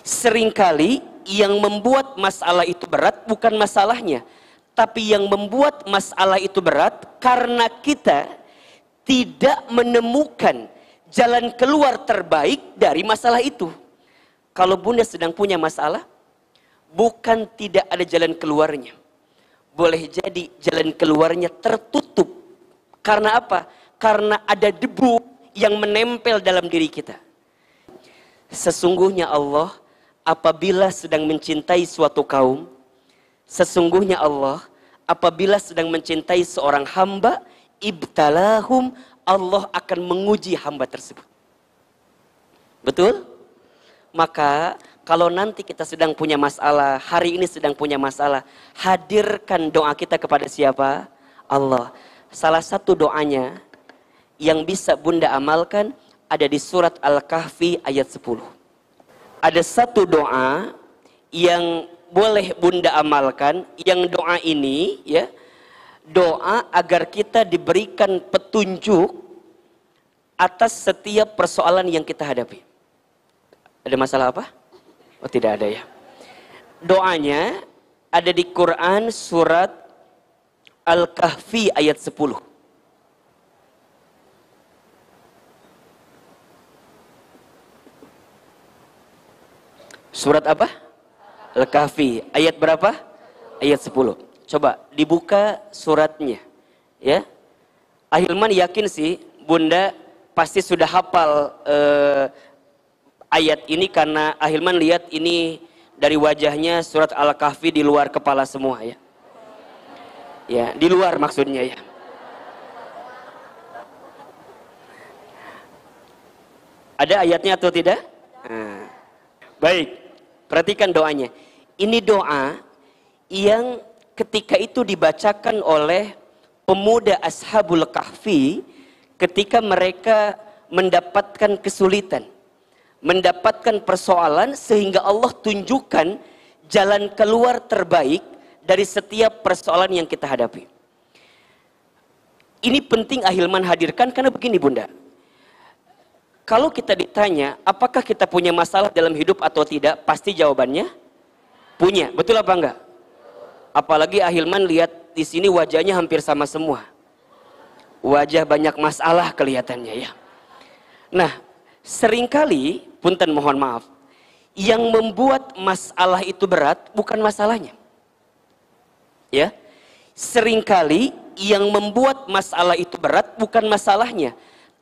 Seringkali yang membuat masalah itu berat bukan masalahnya, tapi yang membuat masalah itu berat karena kita tidak menemukan jalan keluar terbaik dari masalah itu. Kalau bunda sedang punya masalah, bukan tidak ada jalan keluarnya. Boleh jadi jalan keluarnya tertutup. Karena apa? Karena ada debu yang menempel dalam diri kita. Sesungguhnya Allah apabila sedang mencintai suatu kaum, sesungguhnya Allah apabila sedang mencintai seorang hamba, ibtalahum, Allah akan menguji hamba tersebut. Betul? Maka kalau nanti kita sedang punya masalah, hari ini sedang punya masalah, hadirkan doa kita kepada siapa? Allah. Salah satu doanya yang bisa bunda amalkan ada di surat Al-Kahfi ayat 10. Ada satu doa yang boleh bunda amalkan, yang doa ini ya, doa agar kita diberikan petunjuk atas setiap persoalan yang kita hadapi. Ada masalah apa? Oh, tidak ada ya. Doanya ada di Quran surat Al-Kahfi ayat 10. Surat apa? Al-Kahfi ayat berapa? Ayat 10. Coba dibuka suratnya ya. Ahilman yakin sih bunda pasti sudah hafal ayat ini, karena Ahilman lihat ini dari wajahnya surat Al-Kahfi di luar kepala semua ya. Ya, di luar maksudnya ya. Ada ayatnya atau tidak? Nah, baik, perhatikan doanya. Ini doa yang ketika itu dibacakan oleh pemuda Ashabul Kahfi ketika mereka mendapatkan kesulitan, mendapatkan persoalan, sehingga Allah tunjukkan jalan keluar terbaik dari setiap persoalan yang kita hadapi. Ini penting Ahilman hadirkan karena begini bunda. Kalau kita ditanya apakah kita punya masalah dalam hidup atau tidak, pasti jawabannya punya. Betul apa enggak? Apalagi Ahilman lihat di sini wajahnya hampir sama semua. Wajah banyak masalah kelihatannya ya. Nah, seringkali, punten mohon maaf, yang membuat masalah itu berat bukan masalahnya. Ya, seringkali yang membuat masalah itu berat bukan masalahnya,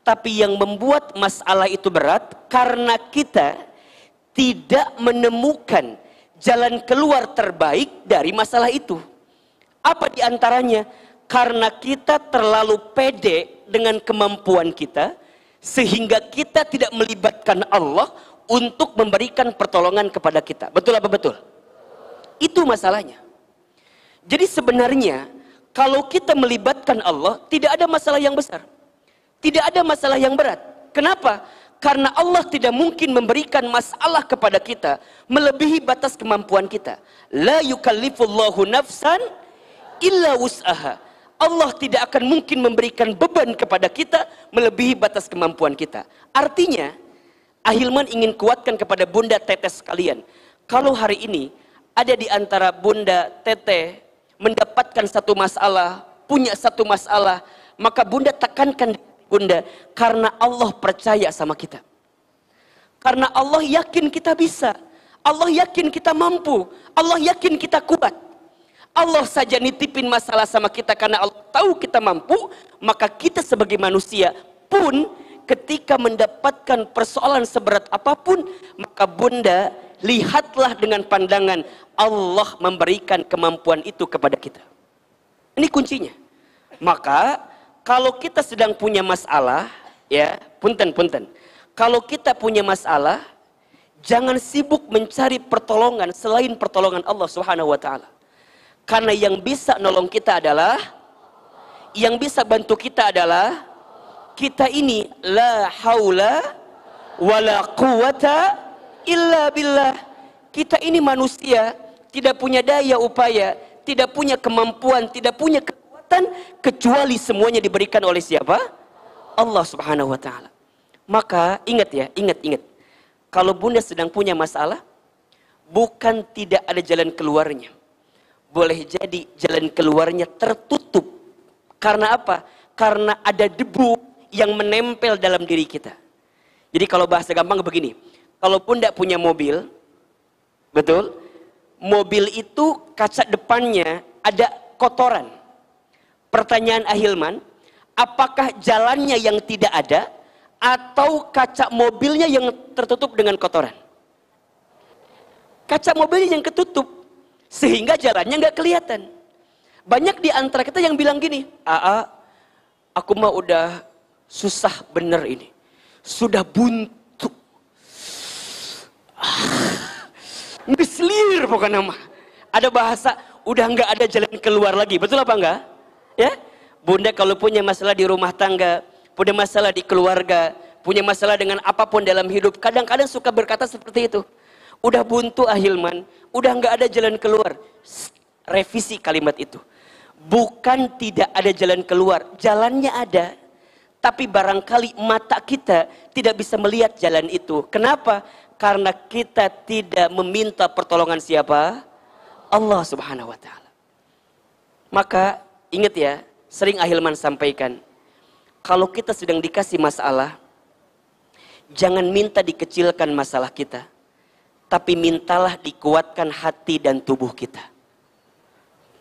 tapi yang membuat masalah itu berat karena kita tidak menemukan jalan keluar terbaik dari masalah itu. Apa diantaranya? Karena kita terlalu pede dengan kemampuan kita, sehingga kita tidak melibatkan Allah untuk memberikan pertolongan kepada kita. Betul apa betul? Itu masalahnya. Jadi sebenarnya kalau kita melibatkan Allah, tidak ada masalah yang besar, tidak ada masalah yang berat. Kenapa? Karena Allah tidak mungkin memberikan masalah kepada kita melebihi batas kemampuan kita. La yukallifullahu nafsan illa wus'aha. Allah tidak akan mungkin memberikan beban kepada kita melebihi batas kemampuan kita. Artinya, Ahilman ingin kuatkan kepada bunda tetes sekalian. Kalau hari ini ada di antara bunda teteh mendapatkan satu masalah, punya satu masalah, maka bunda tekankan bunda, karena Allah percaya sama kita. Karena Allah yakin kita bisa. Allah yakin kita mampu. Allah yakin kita kuat. Allah saja nitipin masalah sama kita karena Allah tahu kita mampu. Maka kita sebagai manusia pun ketika mendapatkan persoalan seberat apapun, maka bunda lihatlah dengan pandangan Allah memberikan kemampuan itu kepada kita. Ini kuncinya. Maka kalau kita sedang punya masalah, ya, punten. Kalau kita punya masalah, jangan sibuk mencari pertolongan selain pertolongan Allah Subhanahu wa taala. Karena yang bisa nolong kita adalah, yang bisa bantu kita adalah kita ini. La haula wala quwata illa billah. Kita ini manusia, tidak punya daya upaya, tidak punya kemampuan, tidak punya kekuatan, kecuali semuanya diberikan oleh siapa? Allah Subhanahu wa taala. Maka ingat ya, ingat. Kalau bunda sedang punya masalah, bukan tidak ada jalan keluarnya. Boleh jadi jalan keluarnya tertutup. Karena apa? Karena ada debu yang menempel dalam diri kita. Jadi kalau bahasa gampang begini, kalaupun tidak punya mobil, betul? Mobil itu kaca depannya ada kotoran. Pertanyaan Ahilman, apakah jalannya yang tidak ada atau kaca mobilnya yang tertutup dengan kotoran? Kaca mobilnya yang ketutup sehingga jalannya nggak kelihatan. Banyak di antara kita yang bilang gini, aku mah udah susah bener ini, sudah buntu, ngeselir pokoknya mah. Ada bahasa udah nggak ada jalan keluar lagi, betul apa enggak? Ya, bunda kalau punya masalah di rumah tangga, punya masalah di keluarga, punya masalah dengan apapun dalam hidup, kadang-kadang suka berkata seperti itu. Udah buntu Ahilman, udah nggak ada jalan keluar. Revisi kalimat itu. Bukan tidak ada jalan keluar, jalannya ada. Tapi barangkali mata kita tidak bisa melihat jalan itu. Kenapa? Karena kita tidak meminta pertolongan siapa? Allah Subhanahu wa Ta'ala. Maka ingat ya, sering Ahilman sampaikan, kalau kita sedang dikasih masalah, jangan minta dikecilkan masalah kita, tapi mintalah dikuatkan hati dan tubuh kita.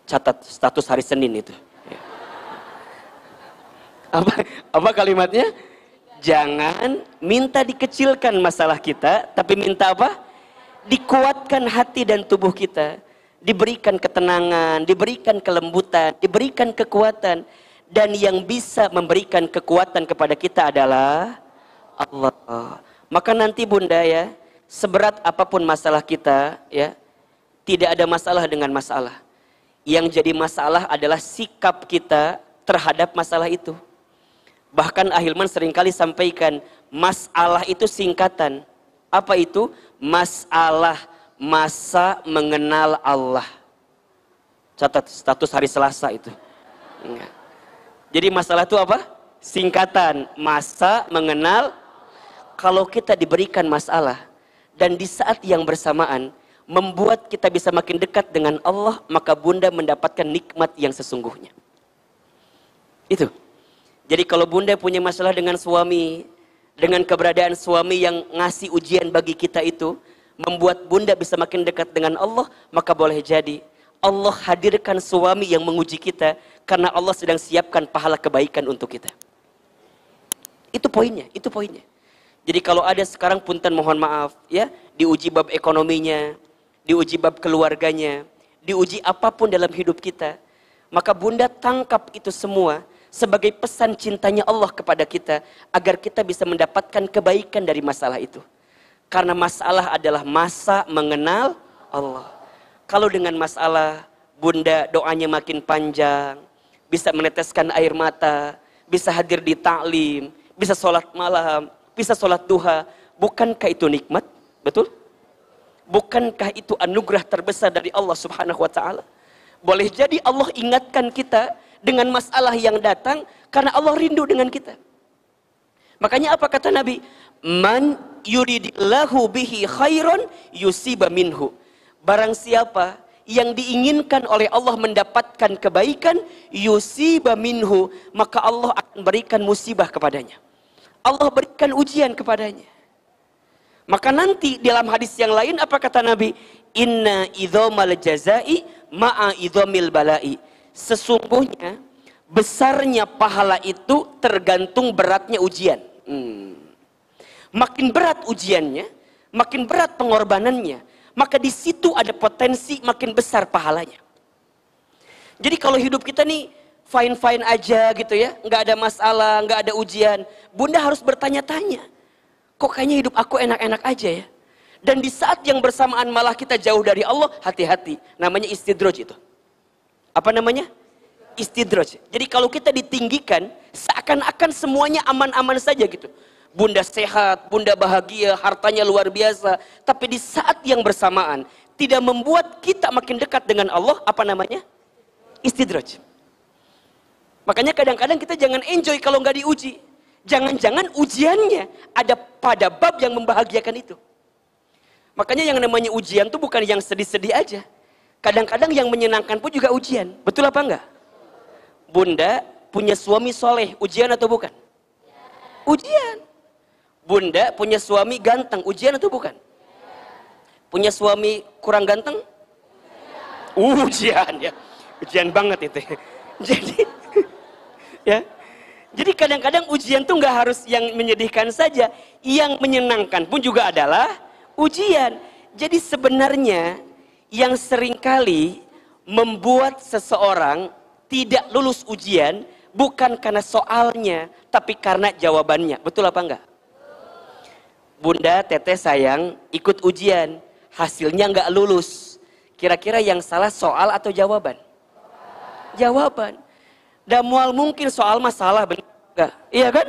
Catat status hari Senin itu. Apa kalimatnya? Jangan minta dikecilkan masalah kita, tapi minta apa? Dikuatkan hati dan tubuh kita. Diberikan ketenangan, diberikan kelembutan, diberikan kekuatan. Dan yang bisa memberikan kekuatan kepada kita adalah Allah. Maka nanti bunda ya, seberat apapun masalah kita ya, tidak ada masalah dengan masalah. Yang jadi masalah adalah sikap kita terhadap masalah itu. Bahkan Ahilman seringkali sampaikan, masalah itu singkatan. Apa itu? Masalah, masa mengenal Allah. Catat status hari Selasa itu. Enggak. Jadi masalah itu apa? Singkatan, masa mengenal. Kalau kita diberikan masalah, dan di saat yang bersamaan, membuat kita bisa makin dekat dengan Allah, maka bunda mendapatkan nikmat yang sesungguhnya. Itu. Jadi kalau bunda punya masalah dengan suami, dengan keberadaan suami yang ngasih ujian bagi kita itu, membuat bunda bisa makin dekat dengan Allah, maka boleh jadi Allah hadirkan suami yang menguji kita, karena Allah sedang siapkan pahala kebaikan untuk kita. Itu poinnya, itu poinnya. Jadi kalau ada sekarang punten mohon maaf, ya, diuji bab ekonominya, diuji bab keluarganya, diuji apapun dalam hidup kita, maka bunda tangkap itu semua sebagai pesan cintanya Allah kepada kita, agar kita bisa mendapatkan kebaikan dari masalah itu. Karena masalah adalah masa mengenal Allah. Kalau dengan masalah, bunda doanya makin panjang, bisa meneteskan air mata, bisa hadir di taklim, bisa sholat malam, bisa sholat duha, bukankah itu nikmat? Betul? Bukankah itu anugerah terbesar dari Allah Subhanahu wa Ta'ala? Boleh jadi Allah ingatkan kita dengan masalah yang datang karena Allah rindu dengan kita. Makanya apa kata Nabi? Man yuridillahu bihi khairan yusiba minhu. Barang siapa yang diinginkan oleh Allah mendapatkan kebaikan, yusiba minhu, maka Allah akan berikan musibah kepadanya. Allah berikan ujian kepadanya. Maka nanti dalam hadis yang lain apa kata Nabi? Inna idhomal jazai ma'a idhomil balai. Sesungguhnya besarnya pahala itu tergantung beratnya ujian. Makin berat ujiannya, makin berat pengorbanannya, maka di situ ada potensi makin besar pahalanya. Jadi kalau hidup kita nih fine-fine aja gitu ya, nggak ada masalah, nggak ada ujian, bunda harus bertanya-tanya. Kok kayaknya hidup aku enak-enak aja ya? Dan di saat yang bersamaan malah kita jauh dari Allah, hati-hati. Namanya istidraj itu. Apa namanya? Istidraj. Jadi kalau kita ditinggikan, seakan-akan semuanya aman-aman saja gitu. Bunda sehat, bunda bahagia, hartanya luar biasa. Tapi di saat yang bersamaan, tidak membuat kita makin dekat dengan Allah, apa namanya? Istidraj. Makanya kadang-kadang kita jangan enjoy kalau nggak diuji. Jangan-jangan ujiannya ada pada bab yang membahagiakan itu. Makanya yang namanya ujian tuh bukan yang sedih-sedih aja. Kadang-kadang yang menyenangkan pun juga ujian. Betul apa enggak? Bunda punya suami soleh, ujian atau bukan? Ujian. Bunda punya suami ganteng, ujian atau bukan? Punya suami kurang ganteng? Ujian ya. Ujian banget itu. Jadi ya. Jadi kadang-kadang ujian tuh nggak harus yang menyedihkan saja, yang menyenangkan pun juga adalah ujian. Jadi sebenarnya yang seringkali membuat seseorang tidak lulus ujian bukan karena soalnya, tapi karena jawabannya. Betul apa enggak? Bunda, teteh sayang ikut ujian, hasilnya nggak lulus. Kira-kira yang salah soal atau jawaban? Jawaban. Nggak mual mungkin soal masalah, benar nggak? Iya kan?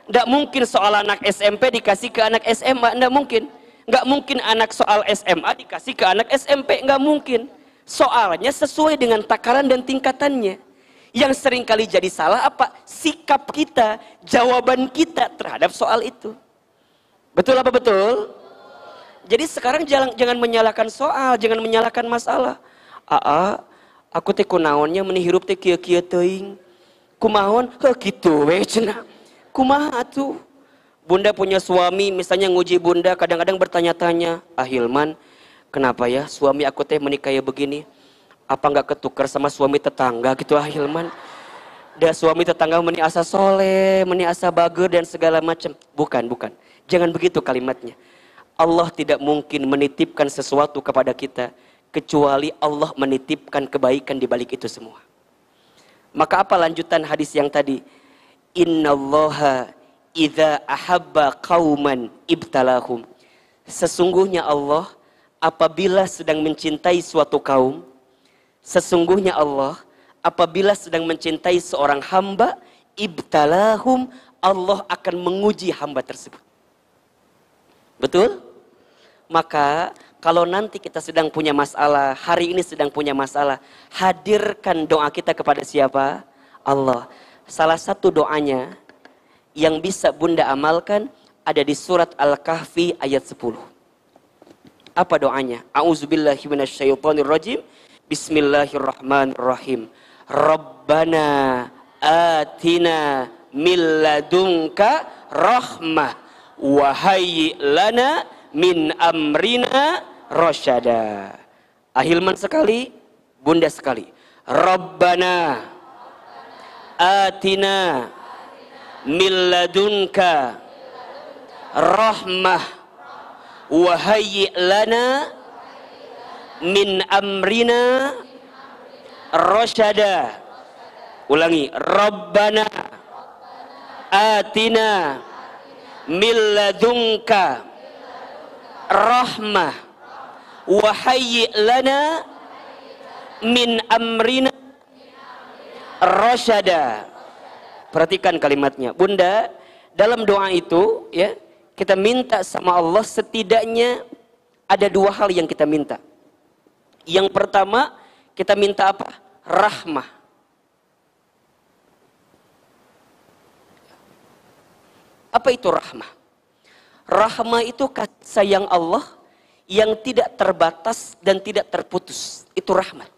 Nggak mungkin soal anak SMP dikasih ke anak SMA, nggak mungkin. Nggak mungkin anak soal SMA dikasih ke anak SMP, nggak mungkin. Soalnya sesuai dengan takaran dan tingkatannya. Yang sering kali jadi salah apa? Sikap kita, jawaban kita terhadap soal itu. Betul apa betul? Jadi sekarang jangan menyalahkan soal, jangan menyalahkan masalah. Aku teh kunaonnya menihirup teh kieu-kieu teuing. Kumaon? Heuh kitu we cenah. Kumaha atuh? Bunda punya suami misalnya nguji bunda kadang-kadang bertanya-tanya, Hilman, kenapa ya suami aku teh menikah begini? Apa nggak ketukar sama suami tetangga gitu Hilman? Da suami tetangga meni asa soleh, meni asa bager dan segala macam. Bukan. Jangan begitu kalimatnya. Allah tidak mungkin menitipkan sesuatu kepada kita kecuali Allah menitipkan kebaikan di balik itu semua. Maka apa lanjutan hadis yang tadi? Innallaha idza ahabba qauman ibtalahum. Sesungguhnya Allah apabila sedang mencintai suatu kaum, sesungguhnya Allah apabila sedang mencintai seorang hamba, ibtalahum, Allah akan menguji hamba tersebut. Betul? Maka kalau nanti kita sedang punya masalah, hari ini sedang punya masalah, hadirkan doa kita kepada siapa? Allah. Salah satu doanya yang bisa bunda amalkan ada di surat Al-Kahfi ayat 10. Apa doanya? A'udzubillahi minasyaitonirrajim. Bismillahirrahmanirrahim. Rabbana atina min ladunka rahmah wa hayyi lana min amrina rasyada. Hilman sekali, bunda sekali. Rabbana atina min ladunka rahmah wa hayyi lana min amrina rasyada. Ulangi. Rabbana atina min ladunka rahmah wa hayyi lana min amrina rasyada. Perhatikan kalimatnya. Bunda, dalam doa itu ya, kita minta sama Allah setidaknya ada dua hal yang kita minta. Yang pertama, kita minta apa? Rahmah. Apa itu rahmah? Rahmah itu kasih sayang Allah yang tidak terbatas dan tidak terputus. Itu rahmat.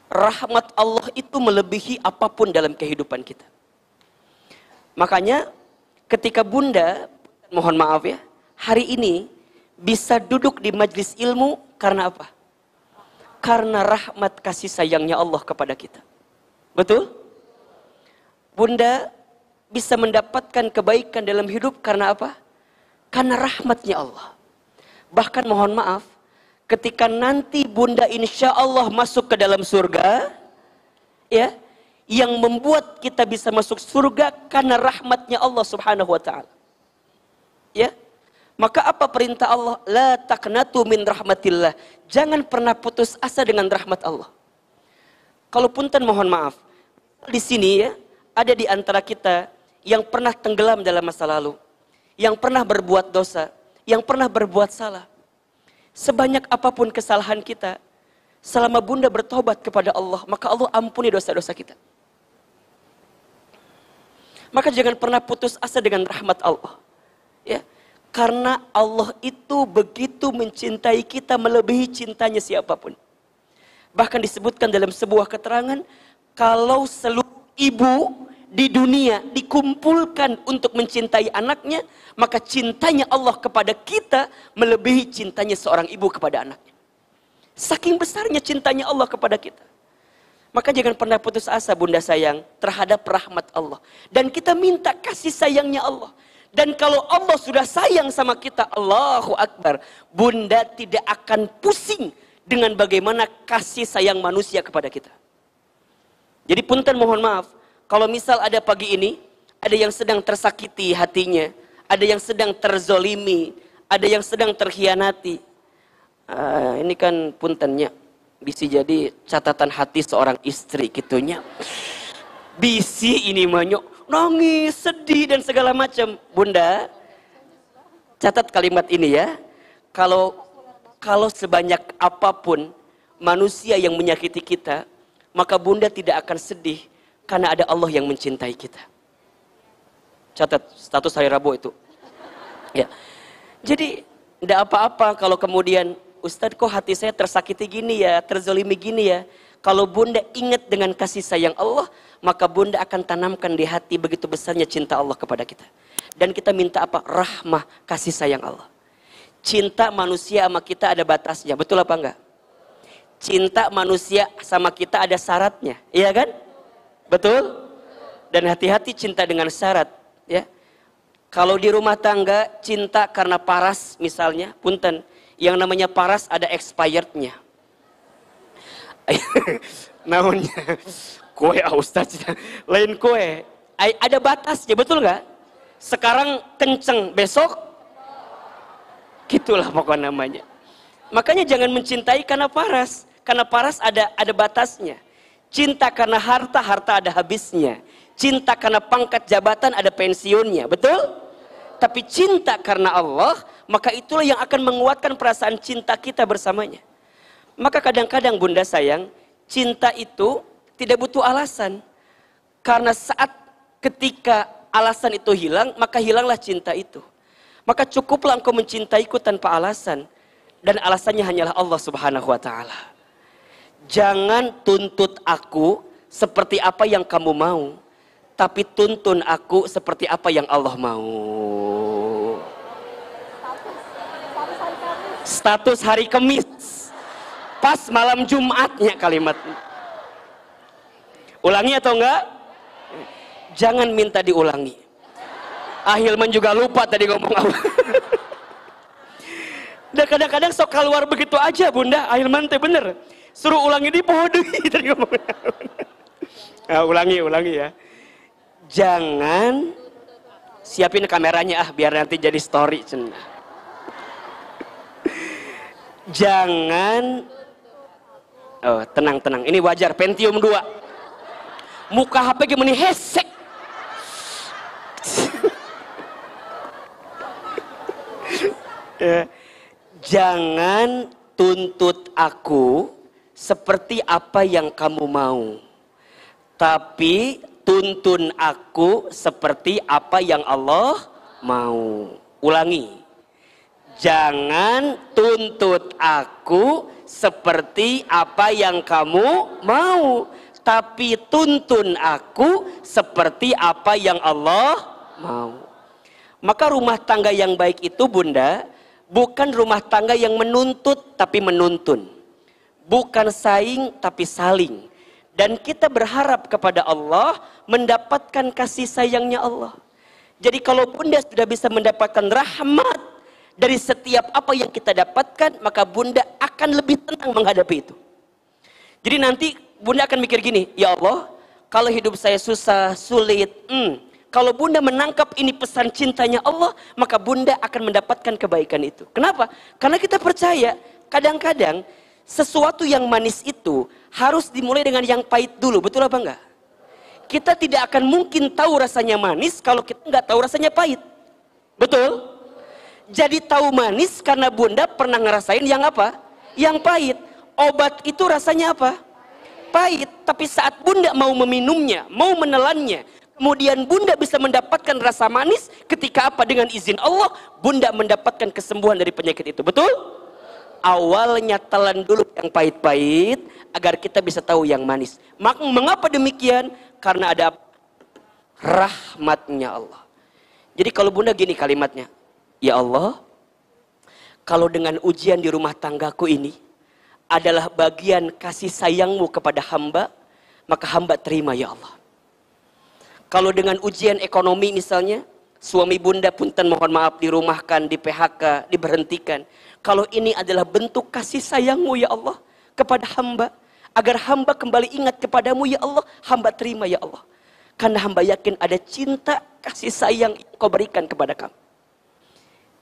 Rahmat Allah itu melebihi apapun dalam kehidupan kita. Makanya ketika bunda, mohon maaf ya, hari ini bisa duduk di majelis ilmu karena apa? Karena rahmat kasih sayangnya Allah kepada kita. Betul? Bunda bisa mendapatkan kebaikan dalam hidup karena apa? Karena rahmatnya Allah. Bahkan mohon maaf, ketika nanti bunda insya Allah masuk ke dalam surga, ya, yang membuat kita bisa masuk surga karena rahmatnya Allah subhanahu wa ta'ala. Ya, maka apa perintah Allah? La taqnatu min rahmatillah. Jangan pernah putus asa dengan rahmat Allah. Kalau punten mohon maaf, di sini ya, ada di antara kita yang pernah tenggelam dalam masa lalu, yang pernah berbuat dosa, yang pernah berbuat salah. Sebanyak apapun kesalahan kita, selama bunda bertobat kepada Allah, maka Allah ampuni dosa-dosa kita. Maka jangan pernah putus asa dengan rahmat Allah. Ya, Karena Allah itu begitu mencintai kita melebihi cintanya siapapun. Bahkan disebutkan dalam sebuah keterangan, kalau seluruh ibu di dunia dikumpulkan untuk mencintai anaknya, maka cintanya Allah kepada kita melebihi cintanya seorang ibu kepada anaknya. Saking besarnya cintanya Allah kepada kita. Maka jangan pernah putus asa bunda sayang terhadap rahmat Allah. Dan kita minta kasih sayangnya Allah. Dan kalau Allah sudah sayang sama kita, Allahu Akbar, bunda tidak akan pusing dengan bagaimana kasih sayang manusia kepada kita. Jadi punten mohon maaf, kalau misal ada pagi ini, ada yang sedang tersakiti hatinya, ada yang sedang terzolimi, ada yang sedang terkhianati. Ini kan puntennya, bisa jadi catatan hati seorang istri gitunya. Bisi ini manyok. Nangis, sedih dan segala macam. Bunda, catat kalimat ini ya. Kalau sebanyak apapun manusia yang menyakiti kita, maka bunda tidak akan sedih karena ada Allah yang mencintai kita. Catat status hari Rabu itu. Ya. Jadi tidak apa-apa kalau kemudian Ustadz kok hati saya tersakiti gini ya, terzolimi gini ya. Kalau bunda ingat dengan kasih sayang Allah, maka bunda akan tanamkan di hati begitu besarnya cinta Allah kepada kita. Dan kita minta apa? Rahmah, kasih sayang Allah. Cinta manusia sama kita ada batasnya, betul apa enggak? Cinta manusia sama kita ada syaratnya, iya kan? Betul? Dan hati-hati cinta dengan syarat, ya. Kalau di rumah tangga cinta karena paras misalnya, punten, yang namanya paras ada expirednya. Namanya kue Ustaz, lain kue. Ada batasnya, betul nggak? Sekarang kenceng, besok gitulah pokoknya namanya. Makanya jangan mencintai karena paras ada batasnya. Cinta karena harta ada habisnya. Cinta karena pangkat jabatan ada pensiunnya, betul? Tapi cinta karena Allah, maka itulah yang akan menguatkan perasaan cinta kita bersamanya. Maka kadang-kadang bunda sayang, cinta itu tidak butuh alasan. Karena saat ketika alasan itu hilang, maka hilanglah cinta itu. Maka cukuplah engkau mencintaiku tanpa alasan. Dan alasannya hanyalah Allah Subhanahu wa ta'ala. Jangan tuntut aku seperti apa yang kamu mau, tapi tuntun aku seperti apa yang Allah mau. Status hari Kamis. Pas malam Jumatnya kalimat. Ulangi atau enggak? Jangan minta diulangi. Ahilman juga lupa tadi ngomong apa. Dan kadang-kadang sok keluar begitu aja bunda. Ahilman teh bener. Suruh ulangi di bodoh tadi ngomong. Nah, ulangi ya. Jangan siapin kameranya biar nanti jadi story cenah. Jangan tenang. Ini wajar, Pentium 2. Muka HP gimana hesek. Jangan tuntut aku seperti apa yang kamu mau. Tapi tuntun aku seperti apa yang Allah mau. Ulangi. Jangan tuntut aku seperti apa yang kamu mau, tapi tuntun aku seperti apa yang Allah mau. Maka rumah tangga yang baik itu bunda, bukan rumah tangga yang menuntut tapi menuntun. Bukan saing tapi saling. Dan kita berharap kepada Allah mendapatkan kasih sayangnya Allah. Jadi kalau bunda sudah bisa mendapatkan rahmat dari setiap apa yang kita dapatkan, maka bunda akan lebih tenang menghadapi itu. Jadi nanti bunda akan mikir gini, ya Allah, kalau hidup saya susah, sulit, kalau bunda menangkap ini pesan cintanya Allah, maka bunda akan mendapatkan kebaikan itu. Kenapa? Karena kita percaya, kadang-kadang sesuatu yang manis itu harus dimulai dengan yang pahit dulu, betul apa enggak? Kita tidak akan mungkin tahu rasanya manis kalau kita nggak tahu rasanya pahit. Betul? Jadi tahu manis karena bunda pernah ngerasain yang apa? Yang pahit. Obat itu rasanya apa? Pahit. Tapi saat bunda mau meminumnya, mau menelannya, Kemudian bunda bisa mendapatkan rasa manis ketika apa? Dengan izin Allah, bunda mendapatkan kesembuhan dari penyakit itu. Betul? Awalnya telan dulu yang pahit-pahit agar kita bisa tahu yang manis. Mengapa demikian? Karena ada rahmatnya Allah. Jadi kalau bunda gini kalimatnya, ya Allah, kalau dengan ujian di rumah tanggaku ini adalah bagian kasih sayangmu kepada hamba, maka hamba terima ya Allah. Kalau dengan ujian ekonomi misalnya, suami bunda punten mohon maaf dirumahkan, di PHK, diberhentikan. Kalau ini adalah bentuk kasih sayangmu ya Allah kepada hamba, agar hamba kembali ingat kepadamu ya Allah, hamba terima ya Allah. Karena hamba yakin ada cinta, kasih sayang yang kau berikan kepada kami.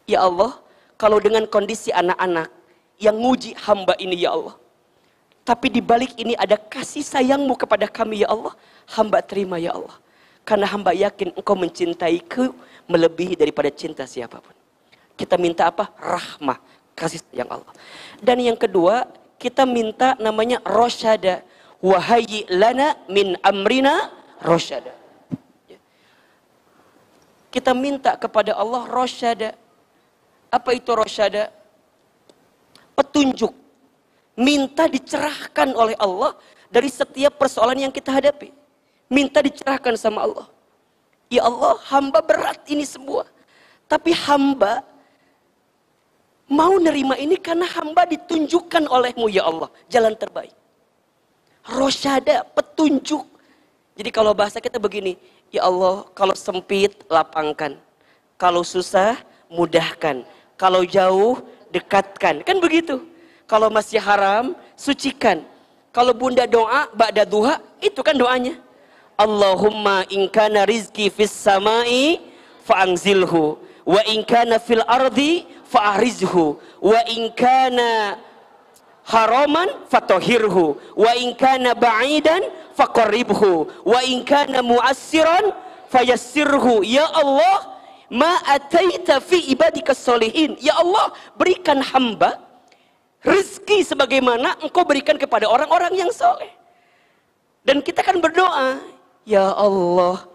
Ya Allah, kalau dengan kondisi anak-anak yang nguji hamba ini ya Allah, tapi di balik ini ada kasih sayangmu kepada kami ya Allah, hamba terima ya Allah. Karena hamba yakin engkau mencintaiku melebihi daripada cinta siapapun. Kita minta apa? Rahmah, kasih sayang Allah. Dan yang kedua, kita minta namanya rosyada. Wahayyi lana min amrina rosyada. Kita minta kepada Allah rosyada. Apa itu rosyada? Petunjuk. Minta dicerahkan oleh Allah dari setiap persoalan yang kita hadapi. Minta dicerahkan sama Allah. Ya Allah, hamba berat ini semua. Tapi hamba mau nerima ini karena hamba ditunjukkan olehmu ya Allah. Jalan terbaik. Rosyada, petunjuk. Jadi kalau bahasa kita begini, ya Allah, kalau sempit lapangkan. Kalau susah mudahkan. Kalau jauh dekatkan. Kan begitu. Kalau masih haram, sucikan. Kalau bunda doa, ba'da duha, itu kan doanya. Allahumma in kana rizki fis samai fa'anzilhu wa in kana fil ardi fa'arizhu wa in kana haraman fatahhirhu wa in kana ba'idan faqarribhu wa in kana mu'assiran fayassirhu. Ya Allah, ma ataita fi ibadika sholihin. Ya Allah, berikan hamba rezeki sebagaimana engkau berikan kepada orang-orang yang soleh. Dan kita kan berdoa, ya Allah,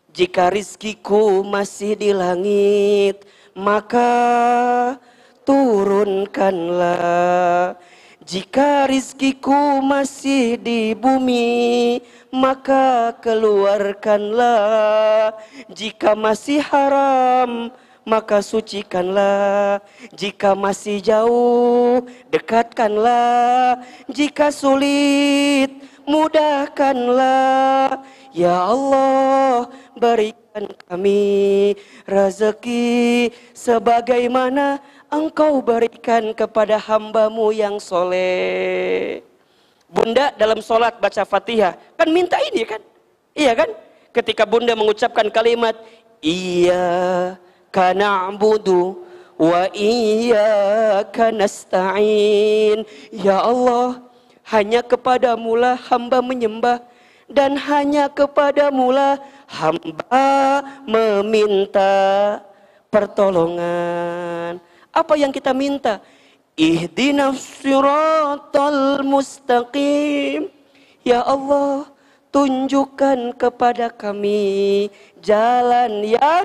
jika rizkiku masih di langit, maka turunkanlah. Jika rizkiku masih di bumi, maka keluarkanlah. Jika masih haram, maka sucikanlah. Jika masih jauh, dekatkanlah. Jika sulit, mudahkanlah. Ya Allah, berikan kami rezeki sebagaimana engkau berikan kepada hambamu yang soleh. Bunda dalam sholat baca Fatihah kan minta ini kan? Iya kan? Ketika bunda mengucapkan kalimat Iyyaka na'budu wa iyyaka nasta'in. Ya Allah, hanya kepadamulah hamba menyembah dan hanya kepadamulah hamba meminta pertolongan. Apa yang kita minta? Ihdinas siratal mustaqim. Ya Allah, tunjukkan kepada kami jalan yang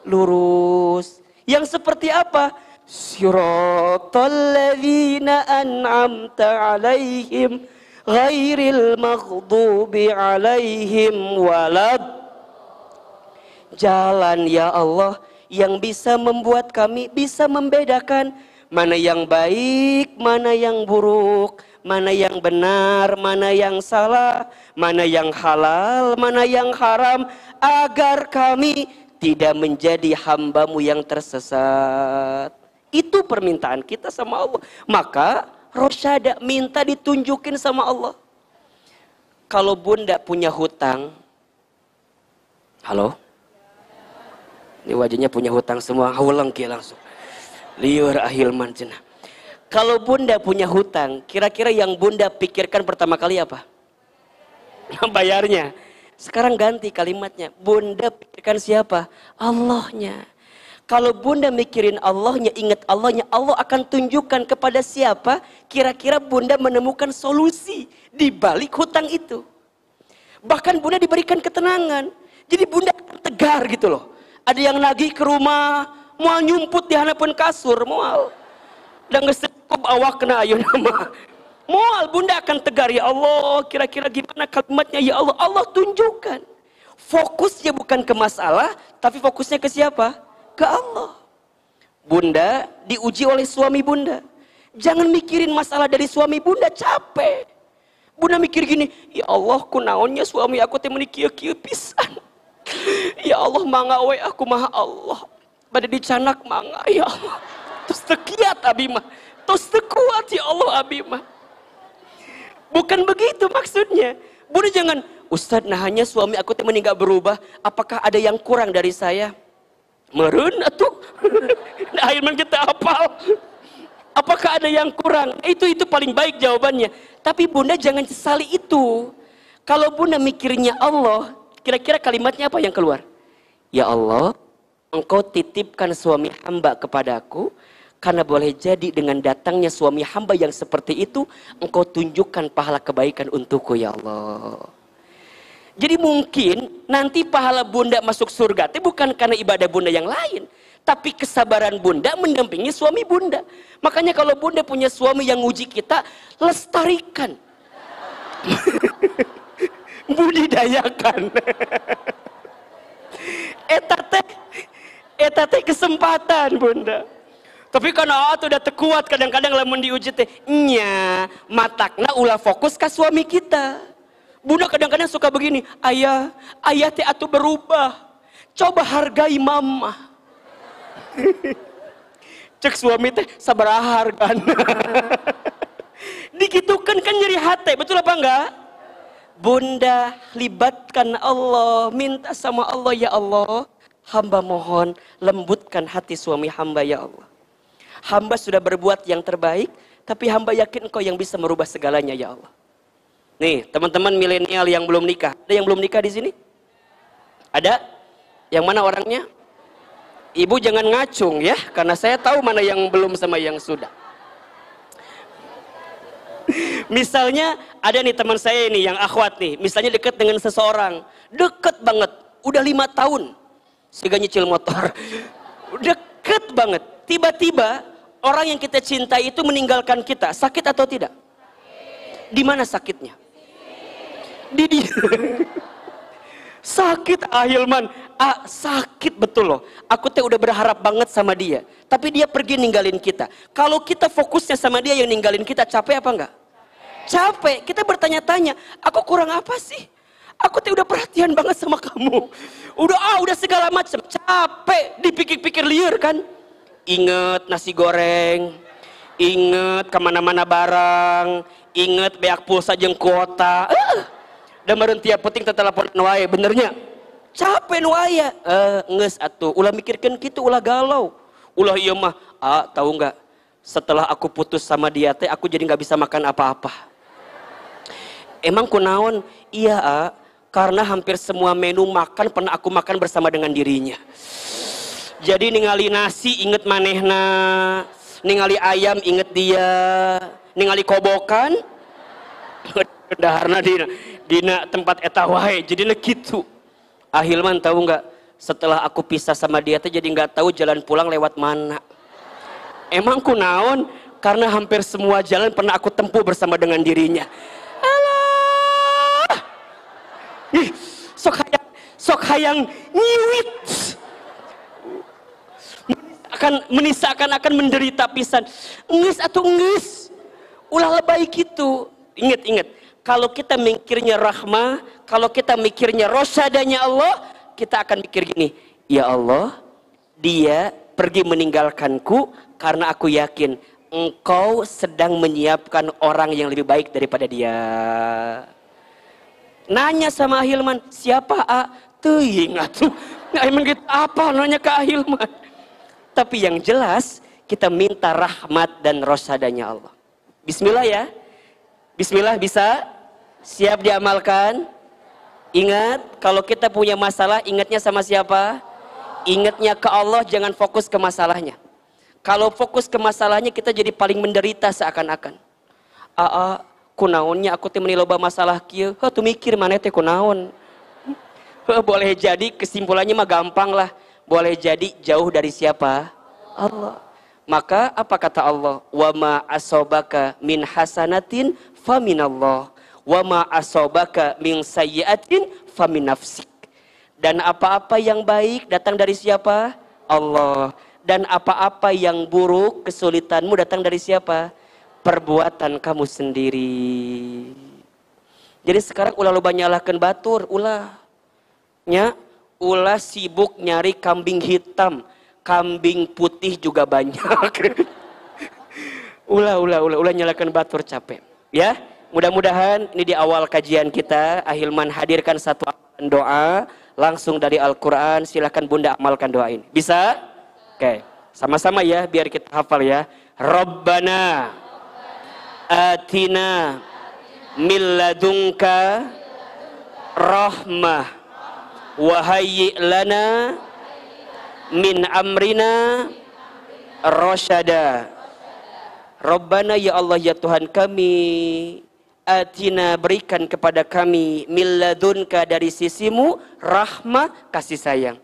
lurus. Yang seperti apa? Siratal ladzina an'amta alaihim ghairil maghdubi alaihim walad. Jalan ya Allah yang bisa membuat kami bisa membedakan mana yang baik, mana yang buruk, mana yang benar, mana yang salah, mana yang halal, mana yang haram, agar kami tidak menjadi hambamu yang tersesat. Itu permintaan kita sama Allah. Maka rosyada, minta ditunjukin sama Allah. Kalau bunda punya hutang, halo? Ini wajahnya punya hutang semua, haulang kia langsung. Liur ahilman cenah. Kalau bunda punya hutang, kira-kira yang bunda pikirkan pertama kali apa? Bayarnya. Sekarang ganti kalimatnya. Bunda pikirkan siapa? Allahnya. Kalau bunda mikirin Allahnya, ingat Allahnya, Allah akan tunjukkan kepada siapa kira-kira bunda menemukan solusi di balik hutang itu. Bahkan bunda diberikan ketenangan. Jadi bunda tegar gitu loh. Ada yang nagih ke rumah, mual nyumput di hadapan kasur, mual. Dan ngesekup awak kena ayo nama. Mual bunda akan tegar, ya Allah, kira-kira gimana kalimatnya, ya Allah. Allah tunjukkan. Fokusnya bukan ke masalah, tapi fokusnya ke siapa? Ke Allah. Bunda diuji oleh suami bunda. Jangan mikirin masalah dari suami bunda, capek. Bunda mikir gini, ya Allah kunaonnya suami aku teh meuni kieu-kieu pisan. Ya Allah mangga we aku mah Allah. Bade dicanak mangga ya Allah. Tos teu kiat abi mah. Tos teu kuat ya Allah abi mah. Bukan begitu maksudnya. Bunda jangan, Ustaz nah hanya suami aku teh meuni enggak berubah, apakah ada yang kurang dari saya? Meureun atuh. Nah akhirnya kita hafal. Apakah ada yang kurang? Itu paling baik jawabannya. Tapi bunda jangan sesali itu. Kalau bunda mikirnya Allah, kira-kira kalimatnya apa yang keluar? Ya Allah, engkau titipkan suami hamba kepadaku, karena boleh jadi dengan datangnya suami hamba yang seperti itu, engkau tunjukkan pahala kebaikan untukku ya Allah. Jadi mungkin nanti pahala bunda masuk surga itu bukan karena ibadah bunda yang lain, tapi kesabaran bunda mendampingi suami bunda. Makanya kalau bunda punya suami yang nguji kita, lestarikan. Budidayakan. Eta teh kesempatan bunda. Tapi karena tuh udah tekuat, kadang-kadang lamun diuji teh nya matakna ulah fokus ke suami kita. Bunda kadang-kadang suka begini, ayah teh atuh berubah. Coba hargai mama. Cek suami teh sabaraha hargana. Digitukan kan nyeri hati, betul apa enggak? Bunda libatkan Allah, minta sama Allah, ya Allah, hamba mohon lembutkan hati suami hamba ya Allah. Hamba sudah berbuat yang terbaik, tapi hamba yakin engkau yang bisa merubah segalanya ya Allah. Nih, teman-teman milenial yang belum nikah. Ada yang belum nikah di sini? Ada? Yang mana orangnya? Ibu jangan ngacung ya, karena saya tahu mana yang belum sama yang sudah. Misalnya ada nih teman saya ini yang akhwat nih, misalnya dekat dengan seseorang, deket banget, udah 5 tahun, sehingga nyicil motor, deket banget. Tiba-tiba orang yang kita cintai itu meninggalkan kita, sakit atau tidak? Di mana sakitnya? Di dia. Sakit Ahilman, sakit betul loh. Aku teh udah berharap banget sama dia, tapi dia pergi ninggalin kita. Kalau kita fokusnya sama dia yang ninggalin kita, capek apa enggak? Capek. Kita bertanya-tanya, aku kurang apa sih? Aku teh udah perhatian banget sama kamu. Udah segala macam. Capek, dipikir-pikir liar kan? Ingat nasi goreng, ingat kemana-mana barang, ingat beak pulsa jeung kuota. Dan meureun tiap penting teh telepon wae, benernya. Capek nu aya. Geus atuh, ulah mikirkeun kitu, ulah galau. Ulah ieu mah, tahu enggak? Setelah aku putus sama dia teh aku jadi enggak bisa makan apa-apa. Emang kunaon? Iya, karena hampir semua menu makan pernah aku makan bersama dengan dirinya. Jadi ningali nasi inget manehna, ningali ayam inget dia, ningali kobokan daharna dina tempat eta wae, jadinya gitu. Ahilman tahu nggak? Setelah aku pisah sama dia teh jadi nggak tahu jalan pulang lewat mana. Emang kunaon? Karena hampir semua jalan pernah aku tempuh bersama dengan dirinya. Alah, sok hayang nyiwit. Menisakan akan menderita pisan. Ngeus atuh ngeus. Ulah lebay gitu. Ingat. Kalau kita mikirnya rahmah, kalau kita mikirnya rosyadanya Allah, kita akan mikir gini, ya Allah, dia pergi meninggalkanku karena aku yakin engkau sedang menyiapkan orang yang lebih baik daripada dia. Nanya sama Ahilman, siapa teuing atuh. Emang gitu apa nanya ke Ahilman? Tapi yang jelas kita minta rahmat dan rosyadanya Allah. Bismillah ya. Bismillah bisa? Siap diamalkan? Ingat, kalau kita punya masalah, ingatnya sama siapa? Ingatnya ke Allah, jangan fokus ke masalahnya. Kalau fokus ke masalahnya, kita jadi paling menderita seakan-akan. Kunaonnya aku teh meuni loba masalah kieu. Tuh mikir maneh teh kunaon. Boleh jadi kesimpulannya mah gampang lah. Boleh jadi jauh dari siapa? Allah. Maka apa kata Allah? Wa ma asobaka min hasanatin faminallah. Wa ma asobaka min sayyiatin famin nafsik. Dan apa-apa yang baik datang dari siapa? Allah. Dan apa-apa yang buruk, kesulitanmu datang dari siapa? Perbuatan kamu sendiri. Jadi sekarang ulah loba nyalahkeun batur, ulah. Nya, ulah sibuk nyari kambing hitam, kambing putih juga banyak. ulah nyalakan batur capek. Ya, mudah-mudahan ini di awal kajian kita, Ahilman hadirkan satu doa langsung dari Al-Quran. Silahkan Bunda amalkan doa ini. Bisa? Oke, sama-sama ya, biar kita hafal ya. Rabbana atina min ladunka rahmah wa hayyi' lana min amrina rasyada. Rabbana, ya Allah ya Tuhan kami, atina, berikan kepada kami, min ladunka, dari sisimu, rahmah, kasih sayang,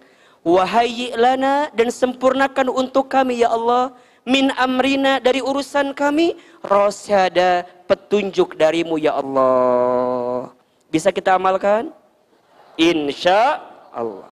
wa hayyi' lana, dan sempurnakan untuk kami ya Allah, min amrina, dari urusan kami, rasyada, petunjuk darimu ya Allah. Bisa kita amalkan? Insya Allah.